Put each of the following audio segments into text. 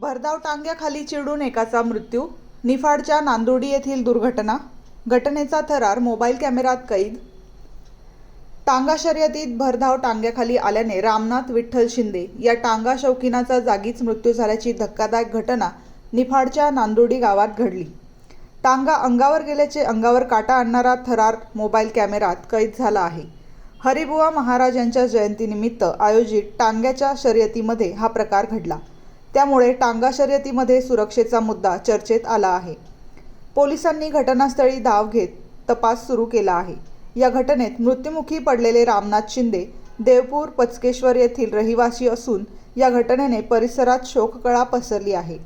भरधाव टांग्याखाली चिरडून एकाचा मृत्यू. निफाडच्या नांदोडी येथील दुर्घटना. घटनेचा थरार मोबाईल कॅमेऱ्यात कैद. टांगा शर्यतीत भरधाव टांग्याखाली आल्याने रामनाथ विठ्ठल शिंदे या टांगा शौकीनाचा जागीच मृत्यू झाल्याची धक्कादायक घटना निफाडच्या नांदोडी गावात घडली. टांगा अंगावर गेल्याचे अंगावर काटा आणणारा थरार मोबाईल कॅमेऱ्यात कैद झाला आहे. हरिबुवा महाराज यांच्या जयंतीनिमित्त आयोजित टांग्याच्या शर्यतीमध्ये हा प्रकार घडला. त्यामुळे टांगा शर्यतीमध्ये सुरक्षेचा मुद्दा चर्चेत आला आहे. पोलिसांनी घटनास्थळी धाव घेत तपास सुरू केला आहे. या घटनेत मृत्युमुखी पडलेले रामनाथ शिंदे देवपूर पचकेश्वर येथील रहिवासी असून या घटनेने परिसरात शोककळा पसरली आहे.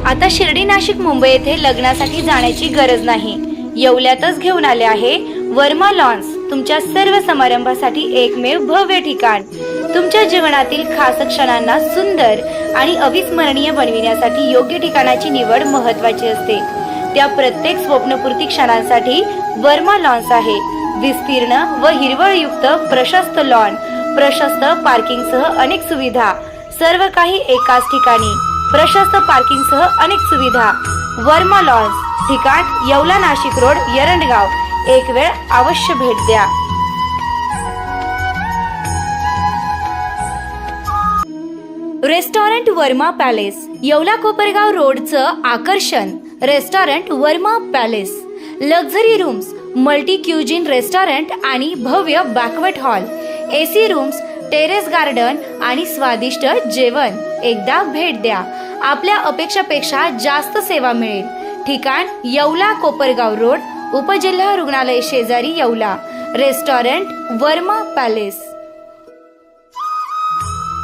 आता शिर्डी, नाशिक, मुंबई येथे लग्नासाठी जाण्याची गरज नाही. येवल्यातच घेऊन आले आहे वर्मा लॉन्स, तुमच्या सर्व समारंभासाठी एकमेव भव्य ठिकाण. तुमच्या जीवनातील खास क्षणांना सुंदर आणि अविस्मरणीय बनविण्यासाठी योग्य ठिकाणाची निवड महत्त्वाची असते. त्या प्रत्येक स्वप्नपूर्ती क्षणांसाठी वर्मा लॉन्स आहे. विस्तीर्ण व हिरवळयुक्त प्रशस्त लॉन, प्रशस्त पार्किंगसह अनेक सुविधा, सर्व काही एकाच ठिकाणी. प्रशस्त पार्किंगसह अनेक सुविधा. वर्मा लॉन्स, ठिकाण येवला, नाशिक रोड, एरंडगाव. एक वेळ अवश्य भेट द्या. रेस्टॉरंट वर्मा पॅलेस, येवला कोपरगाव रोडचं आकर्षण. Restaurant Verma palace, luxury rooms, multi cuisine restaurant आणि भव्य banquet hall, AC rooms, terrace garden आणि स्वादिष्ट जेवण. एकदा भेट द्या. आपल्या अपेक्षापेक्षा जास्त सेवा मिळेल. ठिकाण येवला कोपरगाव रोड, उपजिल्हा रुग्णालय शेजारी, येवला. Restaurant Verma palace.